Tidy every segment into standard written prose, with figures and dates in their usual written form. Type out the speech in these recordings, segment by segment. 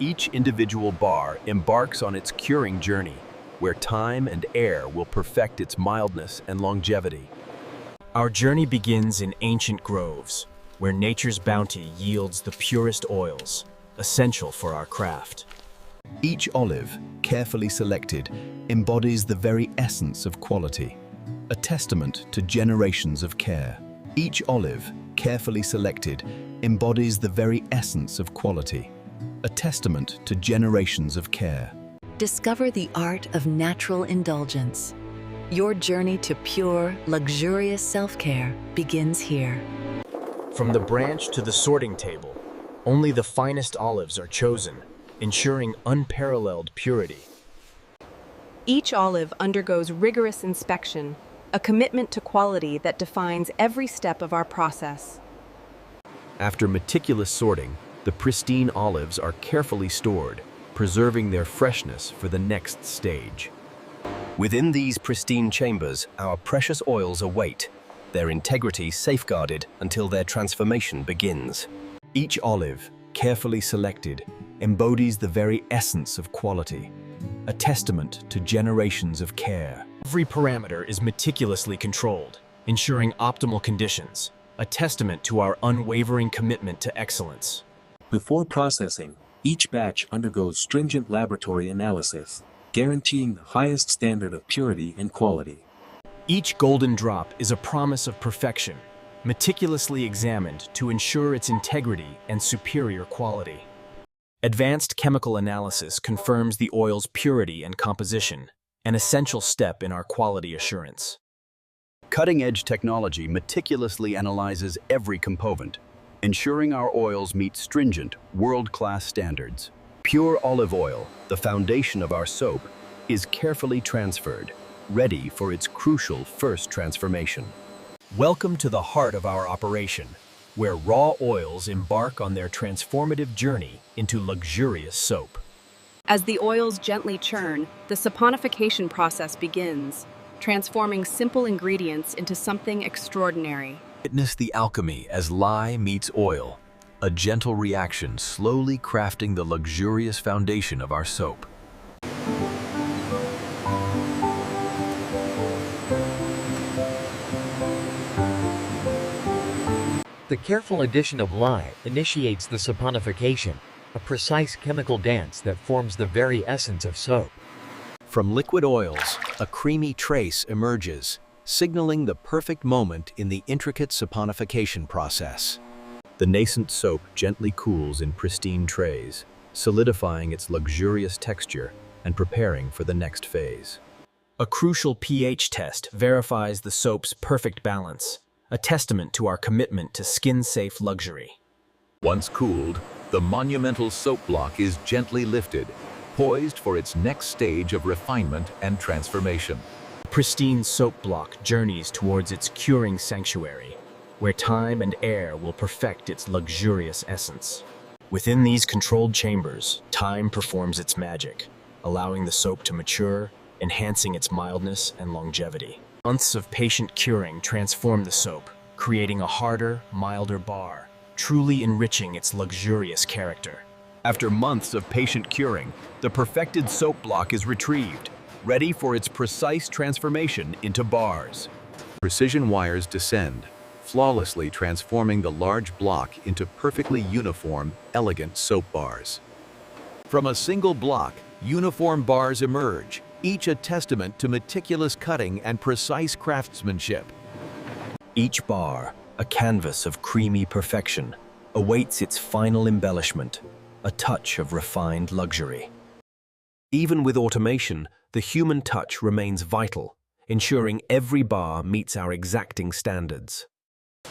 Each individual bar embarks on its curing journey, where time and air will perfect its mildness and longevity. Our journey begins in ancient groves, where nature's bounty yields the purest oils, essential for our craft. Each olive, carefully selected, embodies the very essence of quality, a testament to generations of care. Each olive, carefully selected, embodies the very essence of quality, a testament to generations of care. Discover the art of natural indulgence. Your journey to pure, luxurious self-care begins here. From the branch to the sorting table, only the finest olives are chosen, ensuring unparalleled purity. Each olive undergoes rigorous inspection, a commitment to quality that defines every step of our process. After meticulous sorting, the pristine olives are carefully stored, preserving their freshness for the next stage. Within these pristine chambers, our precious oils await, their integrity safeguarded until their transformation begins. Each olive, carefully selected, embodies the very essence of quality, a testament to generations of care. Every parameter is meticulously controlled, ensuring optimal conditions, a testament to our unwavering commitment to excellence. Before processing, each batch undergoes stringent laboratory analysis, guaranteeing the highest standard of purity and quality. Each golden drop is a promise of perfection, meticulously examined to ensure its integrity and superior quality. Advanced chemical analysis confirms the oil's purity and composition, an essential step in our quality assurance. Cutting-edge technology meticulously analyzes every component, ensuring our oils meet stringent, world-class standards. Pure olive oil, the foundation of our soap, is carefully transferred, ready for its crucial first transformation. Welcome to the heart of our operation, where raw oils embark on their transformative journey into luxurious soap. As the oils gently churn, the saponification process begins, transforming simple ingredients into something extraordinary. Witness the alchemy as lye meets oil, a gentle reaction slowly crafting the luxurious foundation of our soap. The careful addition of lye initiates the saponification, a precise chemical dance that forms the very essence of soap. From liquid oils, a creamy trace emerges, signaling the perfect moment in the intricate saponification process. The nascent soap gently cools in pristine trays, solidifying its luxurious texture and preparing for the next phase. A crucial pH test verifies the soap's perfect balance, a testament to our commitment to skin-safe luxury. Once cooled, the monumental soap block is gently lifted, poised for its next stage of refinement and transformation. The pristine soap block journeys towards its curing sanctuary, where time and air will perfect its luxurious essence. Within these controlled chambers, time performs its magic, allowing the soap to mature, enhancing its mildness and longevity. Months of patient curing transform the soap, creating a harder, milder bar, truly enriching its luxurious character. After months of patient curing, the perfected soap block is retrieved, ready for its precise transformation into bars. Precision wires descend, flawlessly transforming the large block into perfectly uniform, elegant soap bars. From a single block, uniform bars emerge, each a testament to meticulous cutting and precise craftsmanship. Each bar, a canvas of creamy perfection, awaits its final embellishment, a touch of refined luxury. Even with automation, the human touch remains vital, ensuring every bar meets our exacting standards.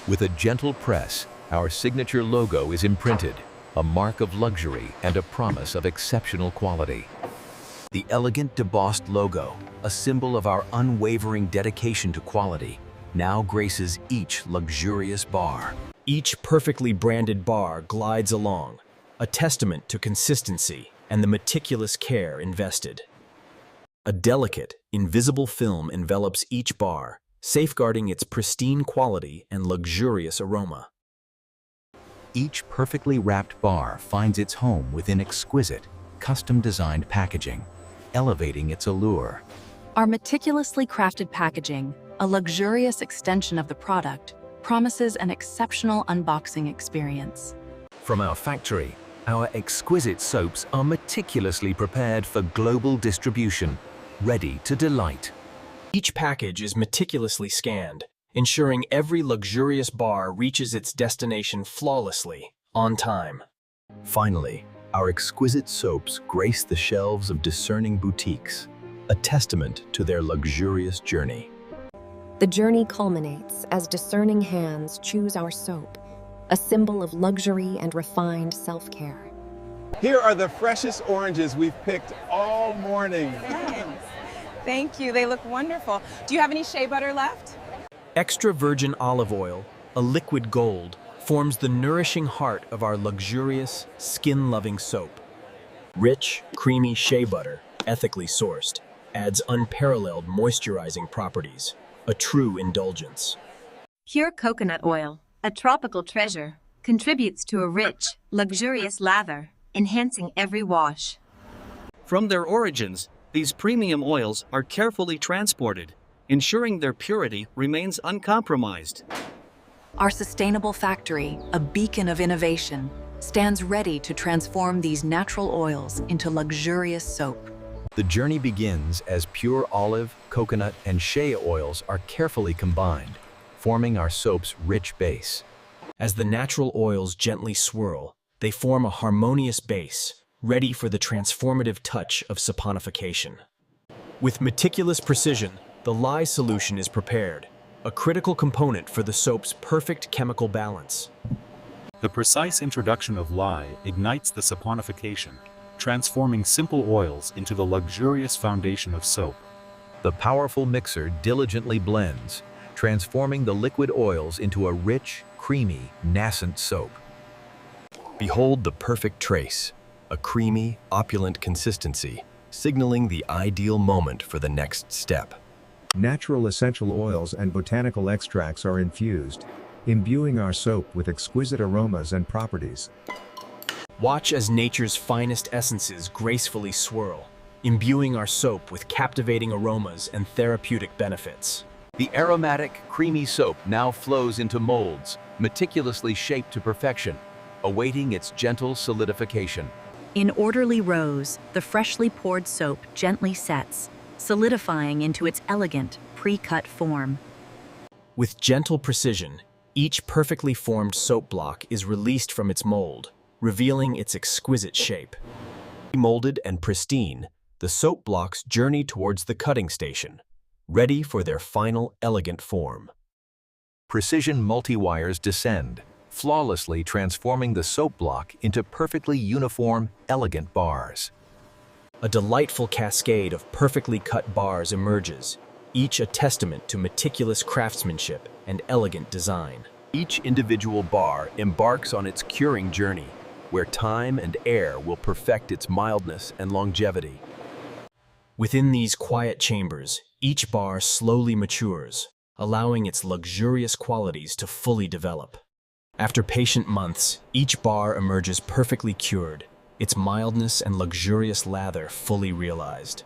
With a gentle press, our signature logo is imprinted, a mark of luxury and a promise of exceptional quality. The elegant debossed logo, a symbol of our unwavering dedication to quality, now graces each luxurious bar. Each perfectly branded bar glides along, a testament to consistency and the meticulous care invested. A delicate, invisible film envelops each bar, safeguarding its pristine quality and luxurious aroma. each perfectly wrapped bar finds its home within exquisite, custom-designed packaging, elevating its allure. Our meticulously crafted packaging, a luxurious extension of the product, promises an exceptional unboxing experience. From our factory, our exquisite soaps are meticulously prepared for global distribution, ready to delight. Each package is meticulously scanned, ensuring every luxurious bar reaches its destination flawlessly, on time. Finally, our exquisite soaps grace the shelves of discerning boutiques, a testament to their luxurious journey. The journey culminates as discerning hands choose our soap, a symbol of luxury and refined self-care. Here are the freshest oranges we've picked all morning. Thanks. Thank you. They look wonderful. Do you have any shea butter left? Extra virgin olive oil, a liquid gold, forms the nourishing heart of our luxurious, skin-loving soap. Rich, creamy shea butter, ethically sourced, adds unparalleled moisturizing properties, a true indulgence. Pure coconut oil, a tropical treasure, contributes to a rich, luxurious lather, enhancing every wash. From their origins, these premium oils are carefully transported, ensuring their purity remains uncompromised. Our sustainable factory, a beacon of innovation, stands ready to transform these natural oils into luxurious soap. The journey begins as pure olive, coconut, and shea oils are carefully combined, forming our soap's rich base. As the natural oils gently swirl, they form a harmonious base, ready for the transformative touch of saponification. With meticulous precision, the lye solution is prepared, a critical component for the soap's perfect chemical balance. The precise introduction of lye ignites the saponification, transforming simple oils into the luxurious foundation of soap. The powerful mixer diligently blends, transforming the liquid oils into a rich, creamy, nascent soap. Behold the perfect trace, a creamy, opulent consistency, signaling the ideal moment for the next step. Natural essential oils and botanical extracts are infused, imbuing our soap with exquisite aromas and properties. Watch as nature's finest essences gracefully swirl, imbuing our soap with captivating aromas and therapeutic benefits. The aromatic, creamy soap now flows into molds, meticulously shaped to perfection, awaiting its gentle solidification. In orderly rows, the freshly poured soap gently sets, solidifying into its elegant, pre-cut form. With gentle precision, each perfectly formed soap block is released from its mold, revealing its exquisite shape. Molded and pristine, the soap blocks journey towards the cutting station, ready for their final elegant form. Precision multi-wires descend, flawlessly transforming the soap block into perfectly uniform, elegant bars. A delightful cascade of perfectly cut bars emerges, each a testament to meticulous craftsmanship and elegant design. Each individual bar embarks on its curing journey, where time and air will perfect its mildness and longevity. Within these quiet chambers, each bar slowly matures, allowing its luxurious qualities to fully develop. After patient months, each bar emerges perfectly cured, its mildness and luxurious lather fully realized.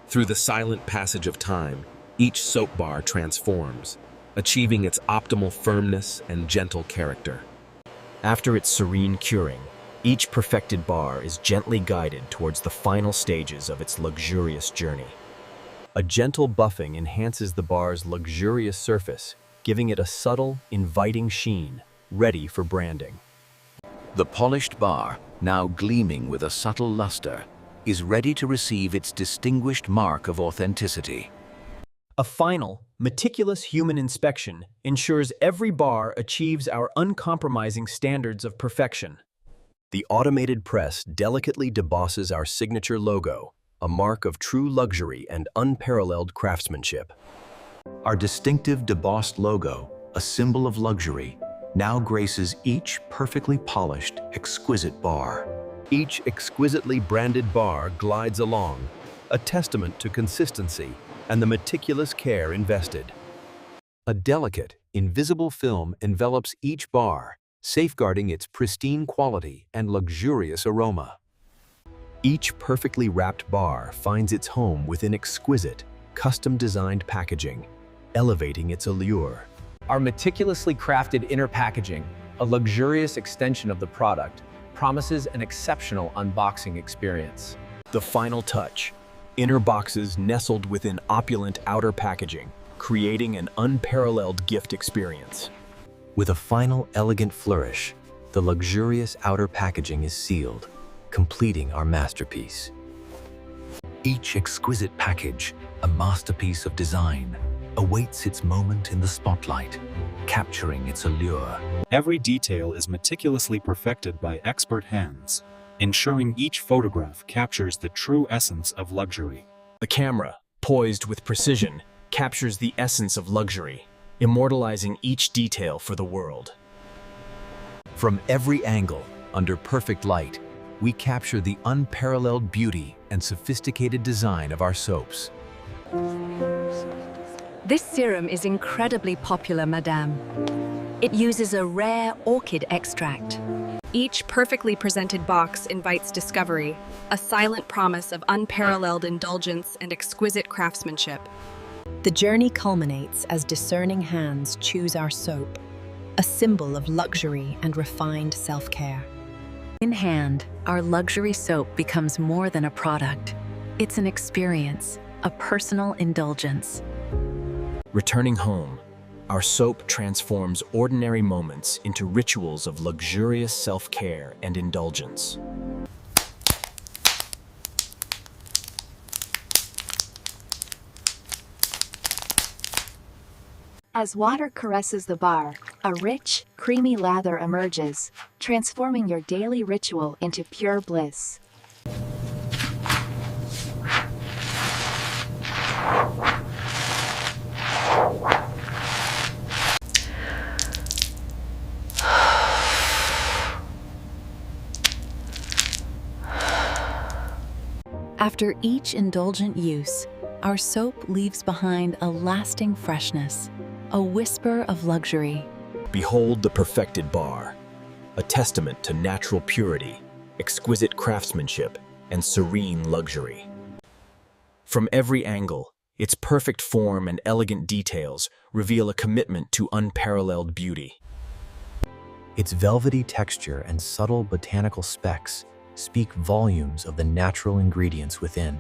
Through the silent passage of time, each soap bar transforms, achieving its optimal firmness and gentle character. After its serene curing, each perfected bar is gently guided towards the final stages of its luxurious journey. A gentle buffing enhances the bar's luxurious surface, giving it a subtle, inviting sheen, ready for branding. The polished bar, now gleaming with a subtle luster, is ready to receive its distinguished mark of authenticity. A final, meticulous human inspection ensures every bar achieves our uncompromising standards of perfection. The automated press delicately debosses our signature logo, a mark of true luxury and unparalleled craftsmanship. Our distinctive debossed logo, a symbol of luxury, now graces each perfectly polished, exquisite bar. Each exquisitely branded bar glides along, a testament to consistency and the meticulous care invested. A delicate, invisible film envelops each bar, safeguarding its pristine quality and luxurious aroma. Each perfectly wrapped bar finds its home within exquisite, custom-designed packaging, elevating its allure. Our meticulously crafted inner packaging, a luxurious extension of the product, promises an exceptional unboxing experience. The final touch, inner boxes nestled within opulent outer packaging, creating an unparalleled gift experience. With a final elegant flourish, the luxurious outer packaging is sealed, completing our masterpiece. Each exquisite package, a masterpiece of design, awaits its moment in the spotlight, capturing its allure. Every detail is meticulously perfected by expert hands, ensuring each photograph captures the true essence of luxury. The camera, poised with precision, captures the essence of luxury, immortalizing each detail for the world. From every angle, under perfect light, we capture the unparalleled beauty and sophisticated design of our soaps. This serum is incredibly popular, madame. It uses a rare orchid extract. Each perfectly presented box invites discovery, a silent promise of unparalleled indulgence and exquisite craftsmanship. The journey culminates as discerning hands choose our soap, a symbol of luxury and refined self-care. In hand, our luxury soap becomes more than a product. It's an experience, a personal indulgence. Returning home, our soap transforms ordinary moments into rituals of luxurious self-care and indulgence. As water caresses the bar, a rich, creamy lather emerges, transforming your daily ritual into pure bliss. After each indulgent use, our soap leaves behind a lasting freshness, a whisper of luxury. Behold the perfected bar, a testament to natural purity, exquisite craftsmanship, and serene luxury. From every angle, its perfect form and elegant details reveal a commitment to unparalleled beauty. Its velvety texture and subtle botanical specks speak volumes of the natural ingredients within.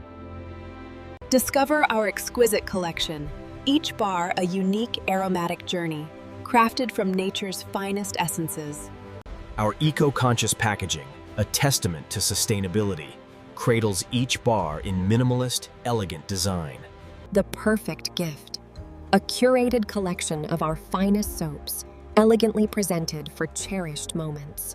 Discover our exquisite collection, each bar a unique aromatic journey, crafted from nature's finest essences. Our eco-conscious packaging, a testament to sustainability, cradles each bar in minimalist, elegant design. The perfect gift, a curated collection of our finest soaps, elegantly presented for cherished moments.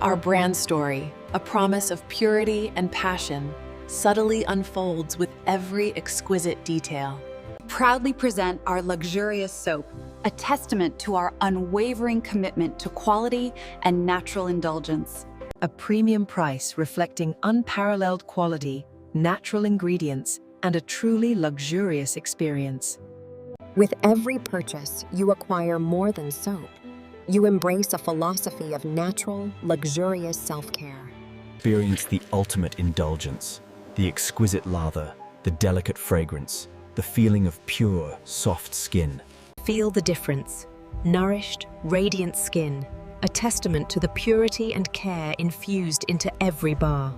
Our brand story, a promise of purity and passion, subtly unfolds with every exquisite detail. Proudly present our luxurious soap, a testament to our unwavering commitment to quality and natural indulgence. A premium price reflecting unparalleled quality, natural ingredients, and a truly luxurious experience. With every purchase, you acquire more than soap. You embrace a philosophy of natural, luxurious self-care. Experience the ultimate indulgence, the exquisite lather, the delicate fragrance, the feeling of pure, soft skin. Feel the difference. Nourished, radiant skin, a testament to the purity and care infused into every bar.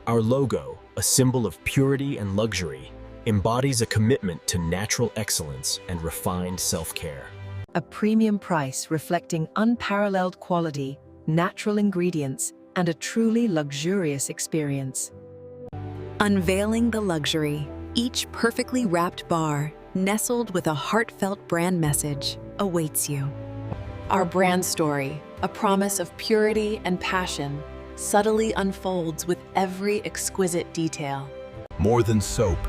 Our logo, a symbol of purity and luxury, embodies a commitment to natural excellence and refined self-care. A premium price reflecting unparalleled quality, natural ingredients, and a truly luxurious experience. Unveiling the luxury, each perfectly wrapped bar, nestled with a heartfelt brand message, awaits you. Our brand story, a promise of purity and passion, subtly unfolds with every exquisite detail. More than soap,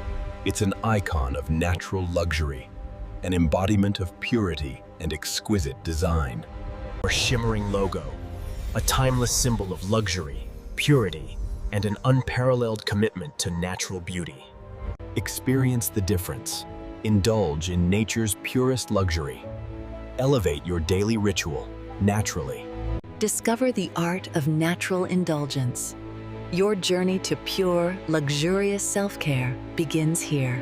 it's an icon of natural luxury, an embodiment of purity and exquisite design. Our shimmering logo, a timeless symbol of luxury, purity, and an unparalleled commitment to natural beauty. Experience the difference. Indulge in nature's purest luxury. Elevate your daily ritual naturally. Discover the art of natural indulgence. Your journey to pure, luxurious self-care begins here.